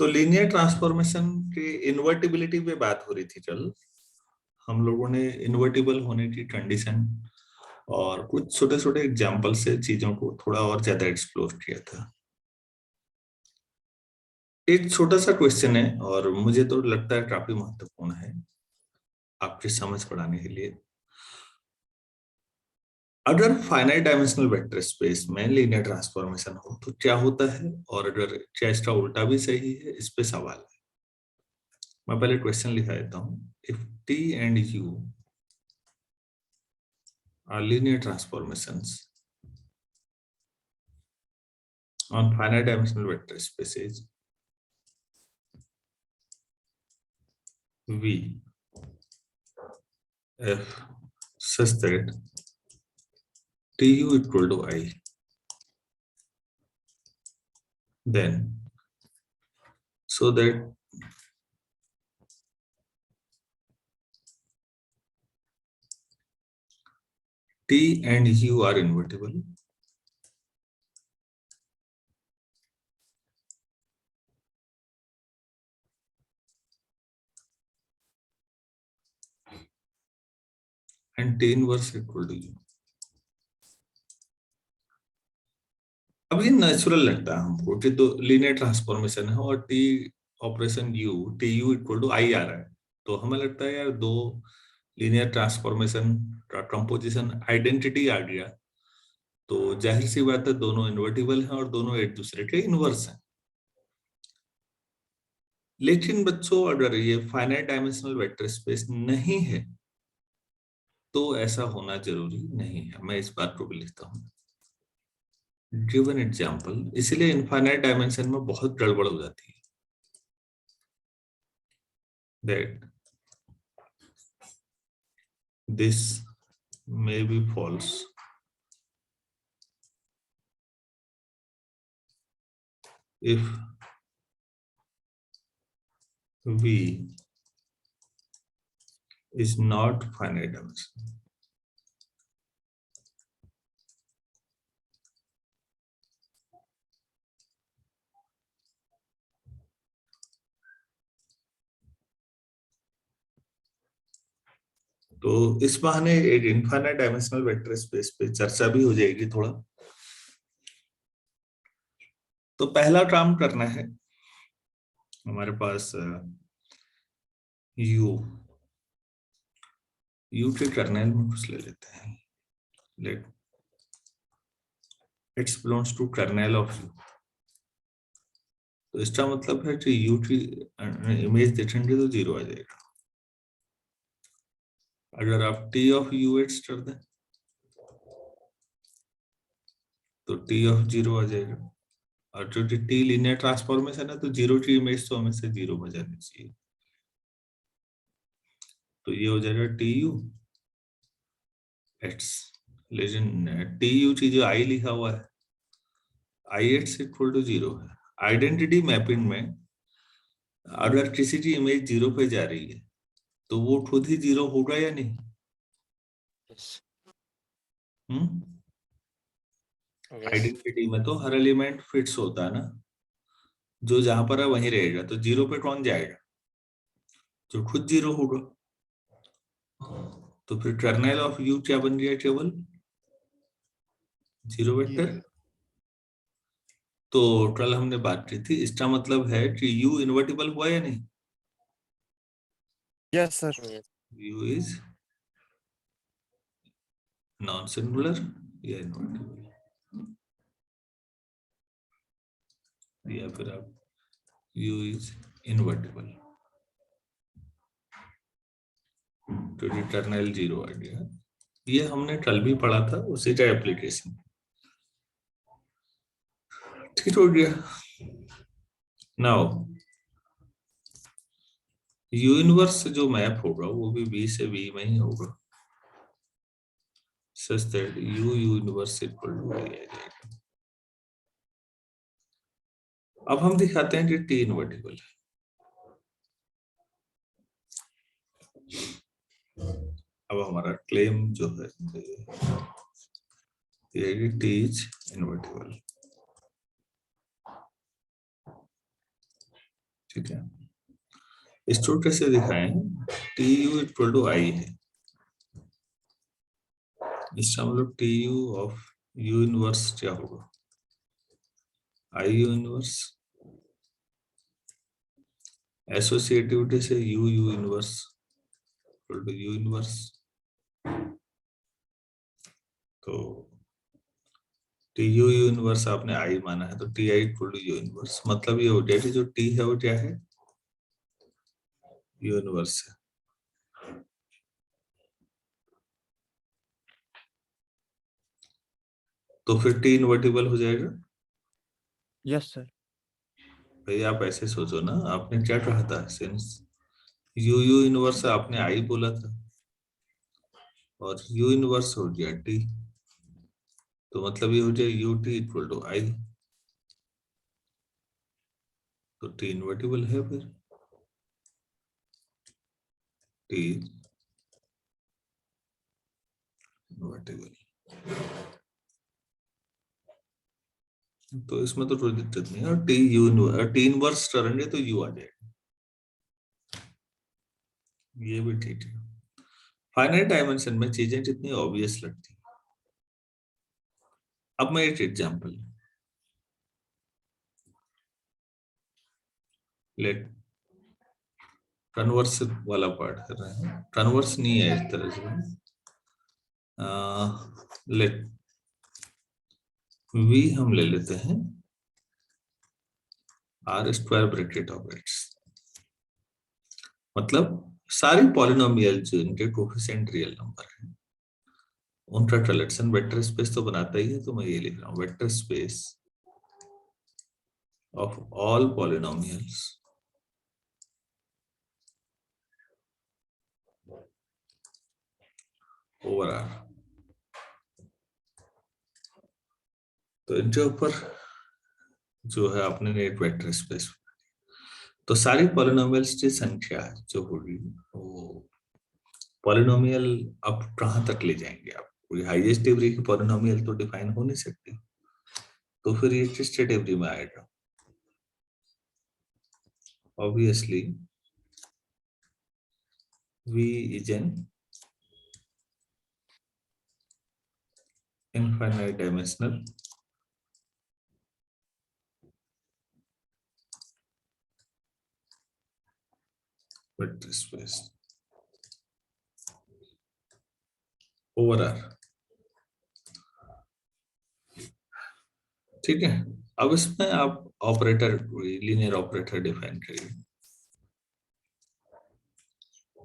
तो linear transformation की इन्वर्टिबिलिटी पे बात हो रही थी। कल हम लोगों ने इन्वर्टिबल होने की कंडीशन और कुछ छोटे छोटे एग्जाम्पल से चीजों को थोड़ा और ज्यादा एक्सप्लोर किया था। एक छोटा सा क्वेश्चन है और मुझे तो लगता है काफी महत्वपूर्ण है आपकी समझ बढ़ाने के लिए। अगर फाइनाइट डायमेंशनल वेक्टर स्पेस में लीनियर ट्रांसफॉर्मेशन हो तो क्या होता है, और अगर क्या इसका उल्टा भी सही है, इस पे सवाल है। मैं पहले क्वेश्चन लिखा देता हूं। If T and U are linear transformations on finite dimensional vector spaces V f such that tu equal to I, then so that T and U are invertible, and T inverse equal to U। अब ये natural लगता है हमको कि तो linear transformation है और T operation U T U equal to I आ रहा है, तो हमें लगता है यार दो लीनियर ट्रांसफॉर्मेशन का कंपोजिशन आइडेंटिटी आ गया, तो जाहिर सी बात है दोनों इन्वर्टिबल हैं और दोनों एक दूसरे के इनवर्स हैं। लेकिन बच्चों अगर ये फाइनाइट डायमेंशनल वेक्टर स्पेस नहीं है तो ऐसा होना जरूरी नहीं है। मैं इस बात को भी लिखता हूं गिवन एग्जांपल, इसलिए इनफाइनाइट डायमेंशन में बहुत गड़बड़ हो जाती है। That this may be false if V is not finite dimension। तो इस बहाने एक इनफाइनाइट डायमेंशनल वेक्टर स्पेस पे चर्चा भी हो जाएगी थोड़ा। तो पहला काम करना है, हमारे पास यू के कर्नेल में कुछ ले लेते हैं। Let it's belongs to kernel of U. तो इसका मतलब है कि यू की इमेज देखेंगे तो जीरो आ जाएगा। अगर आप टी ऑफ यू एट्स कर दें तो टी ऑफ जीरो आ जाएगा, और जो टी लीनियर ट्रांसफॉर्मेशन है तो जीरो की इमेज तो हमें से जीरो में जानी चाहिए, तो ये हो जाएगा टी यू एट्स। लेकिन टी यू की जो आई लिखा हुआ है आई एट्स इक्वल टू जीरो है। आइडेंटिटी मैपिंग में अगर किसी की इमेज जीरो पे जा रही है तो वो खुद ही जीरो होगा या नहीं? आइडेंटिटी में तो हर एलिमेंट फिट्स होता है ना, जो जहां पर है वहीं रहेगा, तो जीरो पे कौन जाएगा? जो खुद जीरो होगा। तो फिर कर्नेल ऑफ यू क्या बन गया? केवल जीरो वेक्टर। तो कल हमने बात की थी, इसका मतलब है कि यू इन्वर्टिबल हुआ या नहीं? Yes sir. You is non singular या इन्वर्टिबल, या फिर आप यू इज इन्वर्टिबल, क्योंकि कर्नेल जीरो आ गया। ये हमने कल भी पढ़ा था, उसी का एप्लीकेशन। ठीक हो गया। नाउ यू इनवर्स जो मैप होगा वो भी बी से बी में ही होगा, such that u inverse equal to I आ जाएगा। अब हम दिखाते हैं कि टी इन्वर्टिबल है। अब हमारा क्लेम जो है ये टी इज इन्वर्टिबल। ठीक है, इसको कैसे दिखाएं? T U equal to I है, इसका मतलब T U of U inverse क्या होगा? आई यू इनवर्स, एसोसिएटिविटी से U U inverse equal to U inverse. तो टी यू यू इनवर्स आपने आई माना है, तो T I equal to U inverse, मतलब ये हो जाएगा जो टी है वो क्या है? यू इनवर्स है। तो फिर टी इनवर्टिबल हो जाएगा। Yes sir. भाई आप ऐसे सोचो ना, आपने क्या कहा था? सिंस यू यू इनवर्स आपने आई बोला था और यू इनवर्स हो गया टी, तो मतलब ये हो जाए यू टी इक्वल टू आई, तो टी इन्वर्टिबल है फिर। टी इन्वर्टिबल, तो इसमें तो कोई दिक्कत नहीं है। और टी इनवर्स करेंगे तो यू आ जाएगा, ये भी ठीक है। फाइनाइट डायमेंशन में चीजें कितनी ऑब्वियस लगती। अब मैं एक एग्जांपल लेट, कन्वर्स वाला पार्ट कर रहे हैं, कन्वर्स नहीं है इस तरह से। लेट वी हम ले लेते हैं R square bracket of X, मतलब सारी पॉलिनोमियल जो इनके कोफिशिएंट रियल नंबर है उनका कलेक्शन वेक्टर स्पेस तो बनाता ही है, तो मैं ये लिख रहा हूँ vector space of all polynomials over R. तो इनके ऊपर जो है अपने ने एक वेक्टर स्पेस, तो सारी पॉलिनोमियल्स की संख्या जो होगी वो पॉलिनोमियल अब कहाँ तक ले जाएंगे आप? कोई हाईएस्ट डिग्री की पॉलिनोमियल तो डिफाइन हो नहीं सकती, तो फिर ये किस कैटेगरी में आएगा? Obviously V is an infinite dimensional vector space over R। ठीक है, अब इसमें आप ऑपरेटर, लीनियर ऑपरेटर डिफाइन करिए।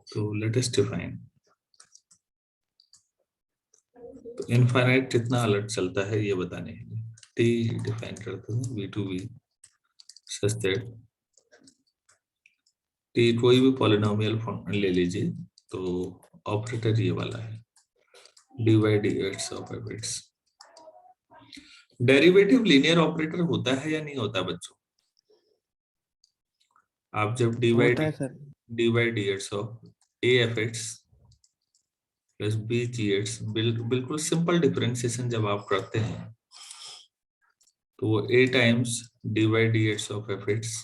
तो लेट अस डिफाइन, तो इनफाइनाइट कितना अलग चलता है ये बताने के लिए टी डिफाइन करते हैं V to V such that T कोई भी पॉलिनोमियल ले लीजिए, तो ऑपरेटर ये वाला है D by D x of F x. Derivative linear operator होता है या नहीं होता बच्चों? आप जब होता है sir. D by D x of a f x plus b g x, बिल्कुल सिंपल डिफरेंशिएशन जब आप करते हैं तो वो a times d by D x of F x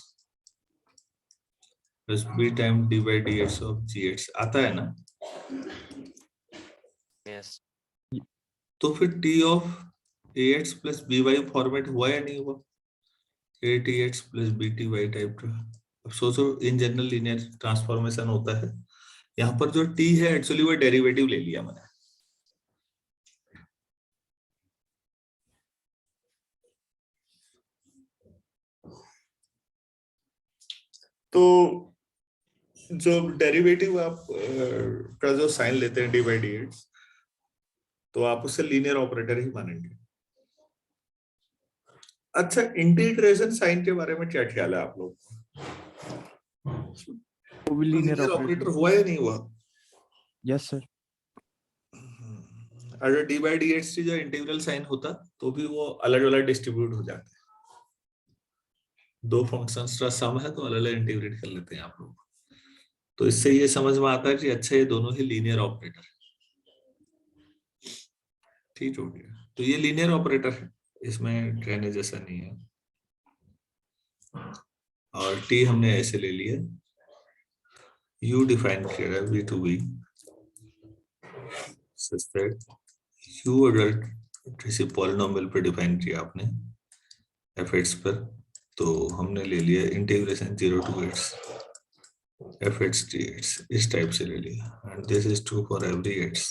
plus b time d by D x of g x आता है ना? यस। तो फिर T of a x plus b y format हुआ या नहीं हुआ? A T x plus b T Y type का। अब सोचो इन जनरल लीनियर ट्रांसफॉर्मेशन होता है, यहाँ पर जो टी है एक्चुअली वो डेरिवेटिव ले लिया मैंने। तो जो डेरिवेटिव आप का जो साइन लेते हैं डी बाई डी एक्स, तो आप उससे लीनियर ऑपरेटर ही मानेंगे। अच्छा, इंटीग्रेशन साइन के बारे में क्या ख्याल है आप लोग? वो भी लीनियर लीनियर ऑपरेटर हुआ या नहीं हुआ? Yes sir. अगर डी बाई डी एक्स की जो इंटीग्रल साइन होता तो भी वो अलग अलग डिस्ट्रीब्यूट हो जाते। दो फंक्शंस का सम है तो अलग अलग इंटीग्रेट कर लेते हैं आप लोग। तो इससे ये समझ में आता है कि अच्छा ये दोनों ही लीनियर ऑपरेटर है। ठीक हो गया, तो ये लीनियर ऑपरेटर है, इसमें कहने जैसा नहीं है। और टी हमने ऐसे ले लिया, यू डिफाइन किया है V to V such that U अगर किसी पॉलिनोमियल पे डिफाइन किया आपने एफ एक्स पर, तो हमने ले लिया integration 0 to x F x D x, इस टाइप से ले लिया, and this is true for every x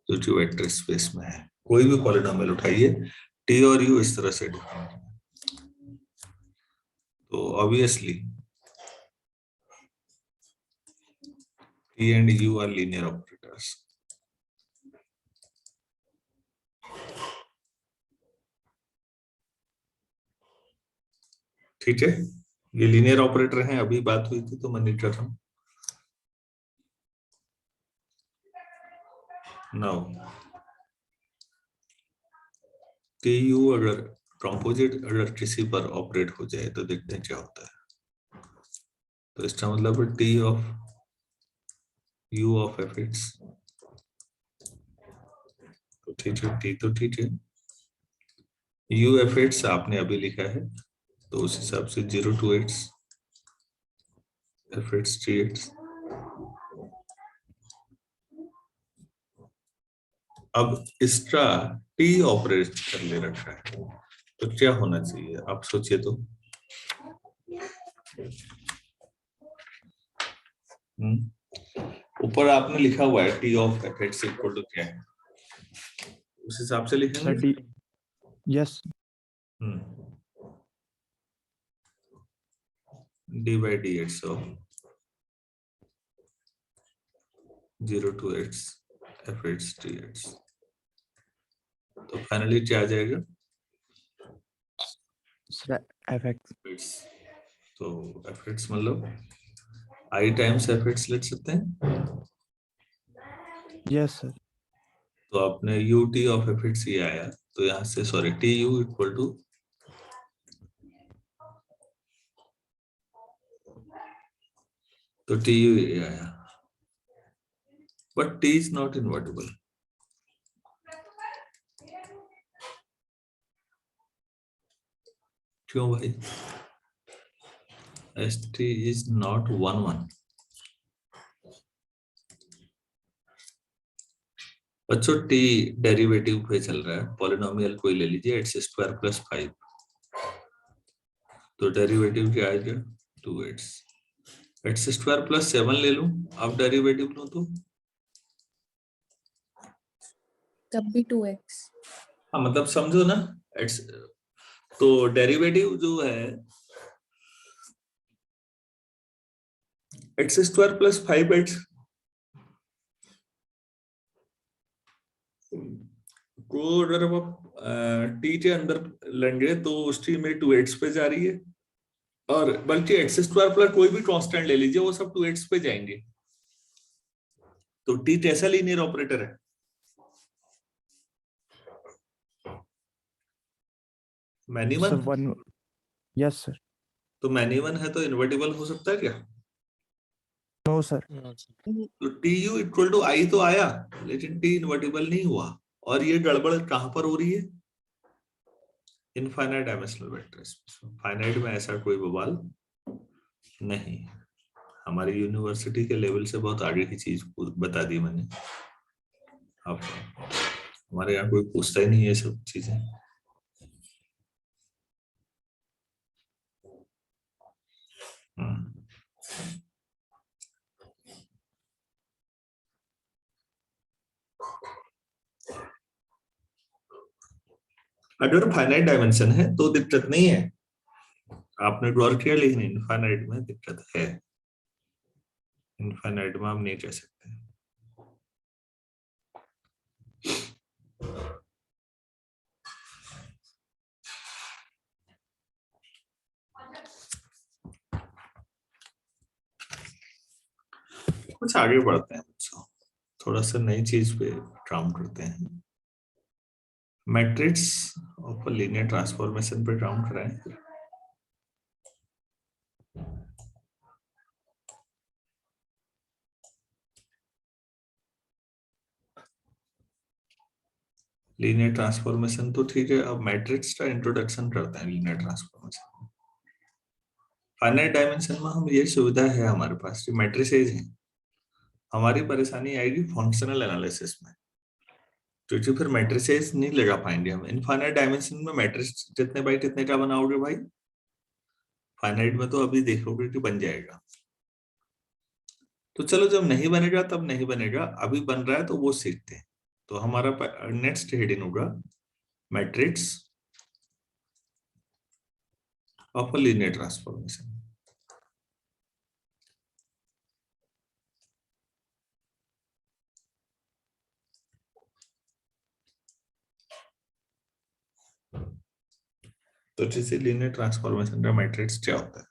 जो कि वेक्टर स्पेस में है। कोई भी पॉलिनोमियल उठाइए, टी और यू इस तरह से डिफाइन है, तो obviously T and U are linear operators. ठीक है, ये लीनियर ऑपरेटर हैं, अभी बात हुई थी तो मैं नहीं कर रहा हूं। नाउ टी यू अगर कंपोजिट अगर किसी पर ऑपरेट हो जाए तो देखते हैं क्या होता है। तो इसका मतलब है T of you of F x, तो ठीक है, टी तो ठीक है, यू एफ एक्स आपने अभी लिखा है, तो उस हिसाब से 0 to x F X T x. अब इसका टी ऑपरेट कर ले रखा है, तो क्या होना चाहिए आप सोचिए तो। ऊपर आपने लिखा हुआ है T of F X equal to क्या है, उस हिसाब से सर लिखेंगे। D is D by D x of 0 to x F X T X, तो फाइनली क्या आ जाएगा सर एफ एक्स एक्स, तो एफ एक्स मतलब आई टाइम्स एफ एक्स लिख सकते हैं। यस सर तो आपने U T of F X ये आया, तो यहाँ से sorry T U equal to, तो टी यू ये आया, but T is not invertible. क्यों भाई, एस टी इज नॉट 1 1। बच्चों टी डेरिवेटिव पे चल रहा है, पॉलिनोमियल कोई ले लीजिए एक्स स्क्वायर प्लस 5, तो डेरिवेटिव क्या आएगा 2x, एक्स स्क्वायर प्लस 7 ले लूं, अब डेरिवेटिव लूं तो तब भी 2x। हाँ मतलब समझो ना, एक्स तो डेरिवेटिव जो है एक्स स्क्वायर प्लस 5x को अगर आप टी के अंदर लेंगे तो उसकी में 2x पे जा रही है, और बल्कि एक्स स्क्वायर प्लस कोई भी कांस्टेंट ले लीजिए वो सब 2x पे जाएंगे, तो टी कैसा लीनियर ऑपरेटर है, many sir one. 1 yes sir तो मैनी वन है तो इन्वर्टिबल हो सकता है क्या, नो सर तो टी यू इक्वल टू आई तो आया, लेकिन टी इन्वर्टिबल नहीं हुआ, और ये गड़बड़ कहां पर हो रही है, इनफाइनाइट डायमेंशनल वेक्टर स्पेस में। फाइनाइट में ऐसा कोई बवाल नहीं, हमारी यूनिवर्सिटी के लेवल से बहुत आगे की चीज बता दी मैंने आपको, हमारे यहाँ कोई पूछता ही नहीं ये सब चीजें। अगर फाइनाइट डायमेंशन है तो दिक्कत नहीं है, आपने ड्रॉ किया, लेकिन इनफाइनाइट में दिक्कत है, इनफाइनाइट में हम नहीं कह सकते। कुछ आगे बढ़ते हैं बच्चों, थोड़ा सा नई चीज पे काम करते हैं, मैट्रिक्स ऑफ लीनियर ट्रांसफॉर्मेशन पे काम कराएं। लीनियर ट्रांसफॉर्मेशन तो ठीक है, अब मैट्रिक्स का इंट्रोडक्शन करते हैं लीनियर ट्रांसफॉर्मेशन। फाइनाइट डायमेंशन में हम ये सुविधा है हमारे पास, मैट्रिसेज है। हमारी परेशानी आएगी फंक्शनल एनालिसिस में, क्योंकि फिर मैट्रिसेज नहीं लगा पाएंगे हम। इनफाइनाइट डायमेंशन में मैट्रिक्स जितने बाई कितने का बनाओगे भाई? फाइनाइट में तो अभी देखोगे कि बन जाएगा। तो चलो जब नहीं बनेगा तब नहीं बनेगा, अभी बन रहा है तो वो सीखते हैं। तो हमारा नेक्स्ट हेडिंग होगा matrix of a linear transformation. तो जैसे लीनियर ट्रांसफॉर्मेशन का मैट्रिक्स क्या होता है,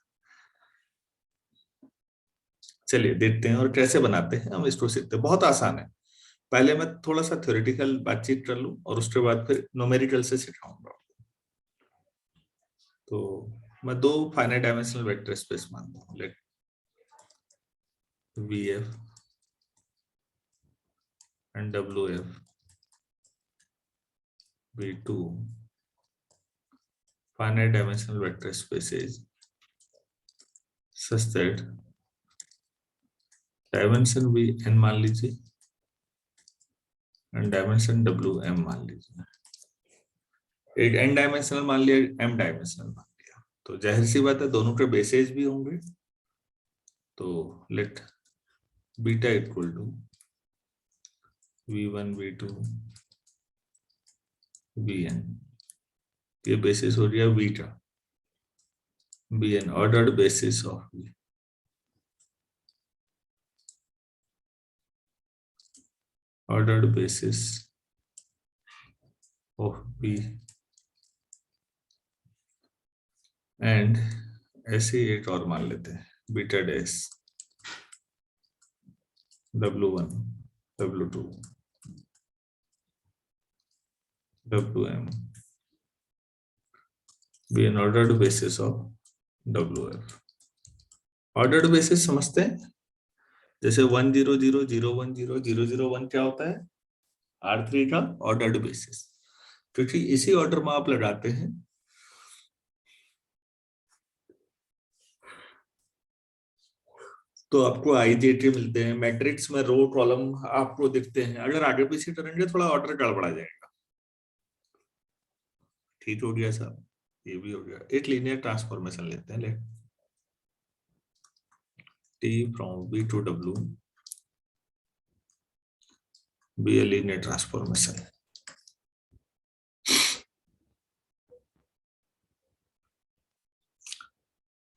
चलिए देखते हैं और कैसे बनाते हैं हम इसको सीखते हैं। बहुत आसान है। पहले मैं थोड़ा सा थ्योरेटिकल बातचीत कर लूं और उसके बाद फिर न्यूमेरिकल से सिखाऊंगा। तो मैं दो फाइनाइट डायमेंशनल वेक्टर स्पेस मानता हूं, late VF and WF V2 finite dimensional vector spaces such that dimension भी n मान लीजिए एंड डायमेंशन WM मान लीजिए। एक n डायमेंशनल मान लिया, m डायमेंशनल मान लिया, तो जाहिर सी बात है दोनों के बेसेज भी होंगे। तो let beta equal to V1 V2 Vn, ये बेसिस हो गया beta, Bn ordered basis of V, ordered basis of B, and ऐसे एक और मान लेते हैं beta dash W1 W2 WM be an ordered basis of WF। Ordered basis समझते हैं? जैसे 1 0 0 0 1 0 0 0 1 क्या होता है? R3 का ऑर्डर्ड बेसिस, क्योंकि इसी ऑर्डर में आप लगाते हैं तो आपको IJT मिलते हैं। मैट्रिक्स में रो कॉलम आपको दिखते हैं। अगर आगे पीछे करेंगे थोड़ा ऑर्डर गड़बड़ा जाएगा। ठीक हो गया साहब, ये भी हो गया। एक लीनियर ट्रांसफॉर्मेशन लेते हैं, late T from V to W be a linear transformation।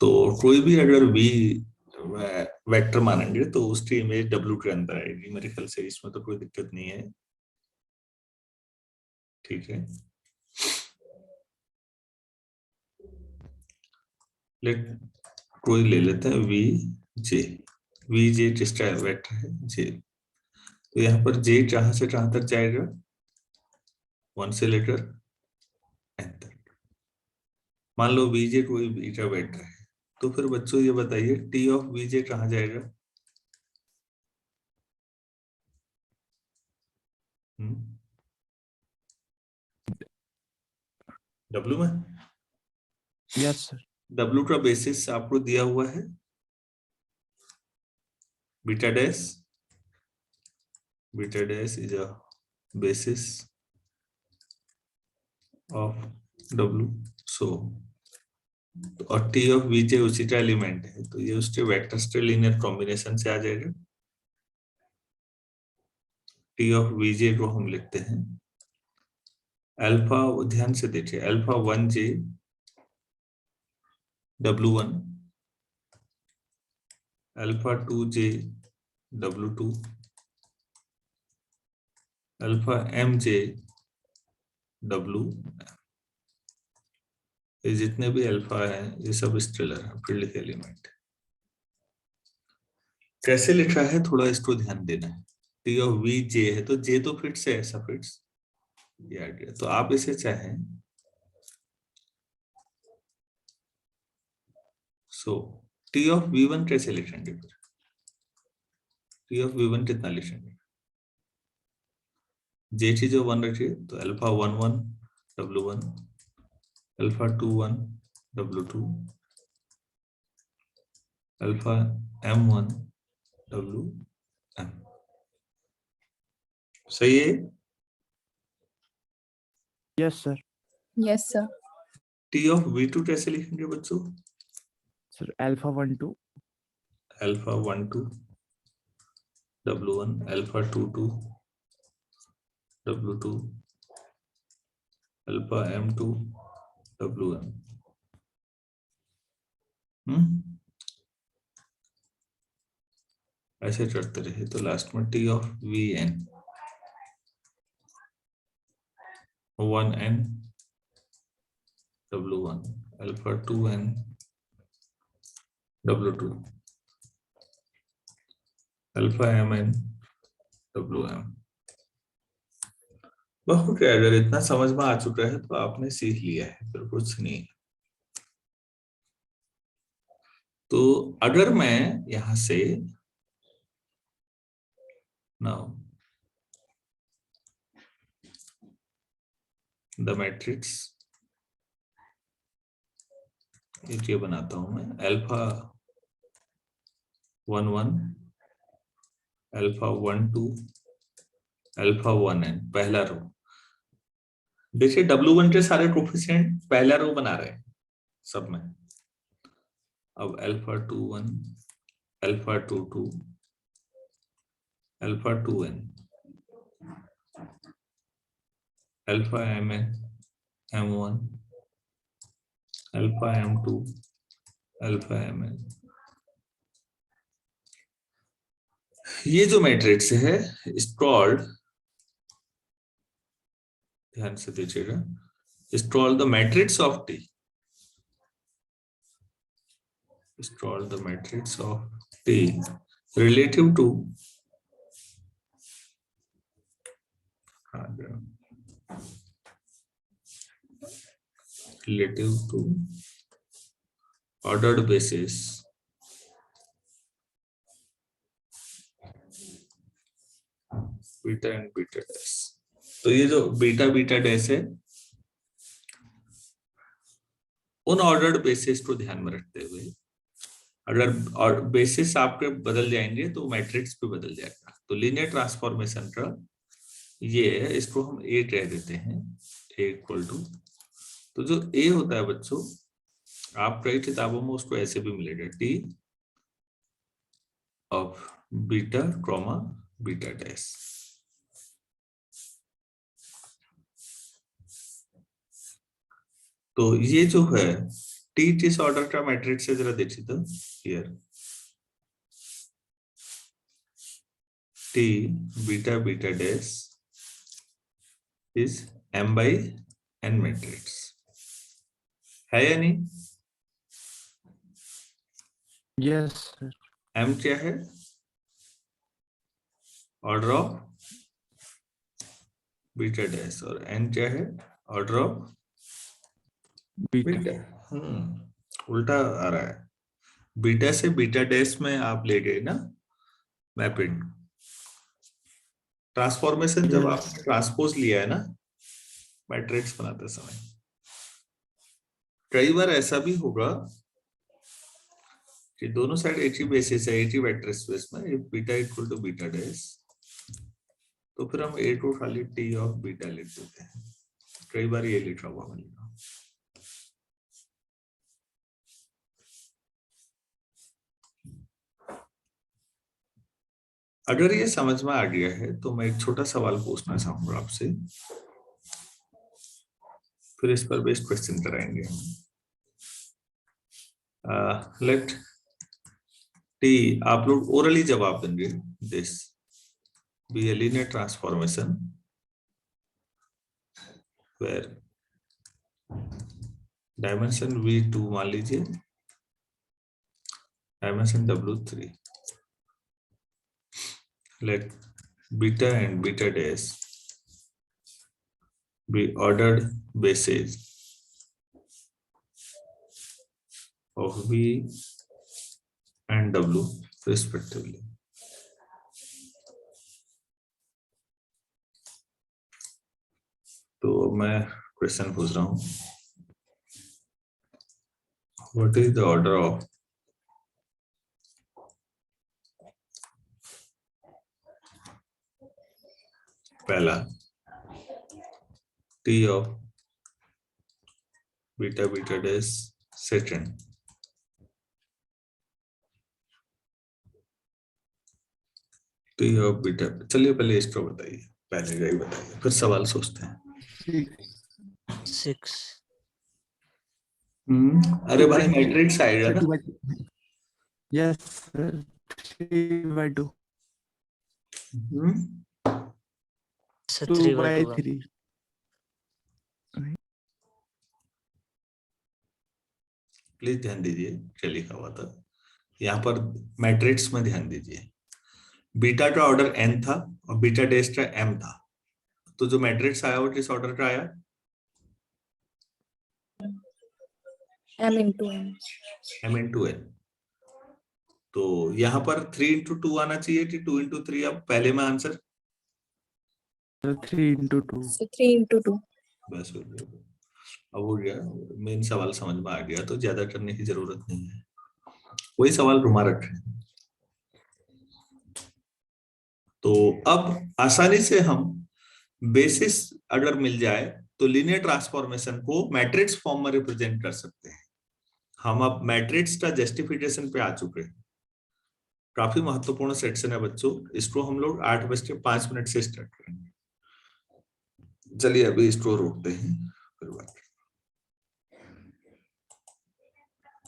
तो कोई भी अगर V वेक्टर मानेंगे तो उसकी इमेज W के अंदर आएगी। मेरे ख्याल से इसमें तो कोई दिक्कत नहीं है, ठीक है। लेट कोई ले लेते हैं VJ किसका वेक्टर है? J। तो यहाँ पर J कहां से कहां तक जाएगा? 1 से लेकर n तक। मान लो VJ कोई बीटा वेक्टर है, तो फिर बच्चों ये बताइए T ऑफ VJ कहां जाएगा? W में। Yes, sir. W का बेसिस आपको दिया हुआ है beta dash. Beta dash is a basis of W। सो और T ऑफ VJ उसी का एलिमेंट है, तो ये उसके वेक्टर के लीनियर कॉम्बिनेशन से आ जाएगा। T ऑफ VJ को हम लिखते हैं अल्फा, ध्यान से देखिए, alpha 1J W1, alpha 2J W2, alpha MJ W। ये जितने भी अल्फा है ये सब स्केलर है, फील्ड के एलिमेंट। कैसे लिखा है थोड़ा इसको ध्यान देना है। T ऑफ VJ है तो J तो फिट्स है, ऐसा फिट्स ये आ गया। तो आप इसे चाहें सो T ऑफ V1 कैसे लिखेंगे? फिर T ऑफ V1 कितना लिखेंगे? J की जो 1 रखिए तो alpha 1 1 W1, alpha 2 1 W2, alpha M1 WM। सही है? Yes, sir. Yes, sir. T of V2 कैसे लिखेंगे बच्चों? Sir, alpha 1 2 alpha 1 2 W1, alpha 2 W2, alpha M2 WM। ऐसे चढ़ते रहे तो लास्ट में T of Vn 1n W1, alpha 2n W2, alpha Mn WM। बहुत है, अगर इतना समझ में आ चुका है तो आपने सीख लिया है, फिर कुछ नहीं। तो अगर मैं यहां से नाउ द मैट्रिक्स ये बनाता हूं मैं, अल्फा 1 1 अल्फा 1 2 अल्फा 1n पहला रो। देखिए W1 के सारे कोफिशिएंट पहला रो बना रहे हैं सब में। अब alpha 2 1 alpha 2 2 alpha 2n alpha Mn M1 alpha M2 alpha Mn। ये जो मैट्रिक्स है इज कॉल्ड, ध्यान से दीजिएगा, is called the matrix of T, is called the matrix of T relative to ordered basis beta and beta dash. तो ये जो beta beta dash है उन ऑर्डर्ड बेसिस को ध्यान में रखते हुए, अगर और बेसिस आपके बदल जाएंगे तो मैट्रिक्स भी बदल जाएगा। तो लीनियर ट्रांसफॉर्मेशन का ये है, इसको हम ए कह देते हैं, ए इक्वल टू, तो जो ए होता है बच्चों आप कई किताबों में उसको ऐसे भी मिलेगा, T of beta comma beta dash. तो ये जो है टी किस ऑर्डर का मैट्रिक्स है जरा देखिए तो, here T beta beta dash is m by n matrix है या नहीं? Yes, sir. m क्या है? ऑर्डर ऑफ बीटा डैश, और n क्या है? Order of Beta. बीटा। उल्टा आ रहा है, बीटा से बीटा डैश में आप ले गए ना मैपिंग। ट्रांसफॉर्मेशन जब आपने ट्रांसपोज लिया है ना मैट्रिक्स बनाते समय, कई बार ऐसा भी होगा कि दोनों साइड एक ही बेसिस है, एक ही वेक्टर स्पेस में, beta equal to beta dash, तो फिर हम ए को खाली टी ऑफ बीटा लिख देते हैं। कई बार ये लिखा हुआ मिलेगा। अगर ये समझ में आ गया है तो मैं एक छोटा सवाल पूछना चाहूंगा आपसे, फिर इस पर बेस्ड क्वेश्चन कराएंगे। लेट टी, आप लोग ओरली जवाब देंगे, this be a linear transformation where dimension V2 मान लीजिए, dimension W3, let beta and beta dash be ordered bases of V and W respectively. तो मैं क्वेश्चन पूछ रहा हूं, what is the order of पहला T of beta beta dash second, T of beta. चलिए पहले इसको बताइए, पहले का ही बताइए, फिर सवाल सोचते हैं। 6 अरे भाई मैट्रिक्स आएगा ना। Yes, sir. 3/2. से 2 3 by by 2 3. प्लीज ध्यान दीजिए क्या लिखा हुआ था यहाँ पर, मैट्रिक्स में ध्यान दीजिए। बीटा का ऑर्डर n था और बीटा डैश का m था, तो जो मैट्रिक्स आया वो किस ऑर्डर का आया? M into N. m into n। तो यहाँ पर 3 into 2 आना चाहिए कि 2 into 3? अब पहले में आंसर 3 into 2. So 3 into 2. बस हो गया। अब हो गया, मेन सवाल समझ में आ गया, तो ज्यादा करने की जरूरत नहीं है, वही सवाल घुमा रखे। तो अब आसानी से हम बेसिस अगर मिल जाए तो लीनियर ट्रांसफॉर्मेशन को मैट्रिक्स फॉर्म में रिप्रेजेंट कर सकते हैं। हम अब मैट्रिक्स का जस्टिफिकेशन पे आ चुके हैं। काफी महत्वपूर्ण सेक्शन है बच्चों, इसको हम लोग 8:05 से स्टार्ट करेंगे। चलिए अभी इसको रोकते हैं।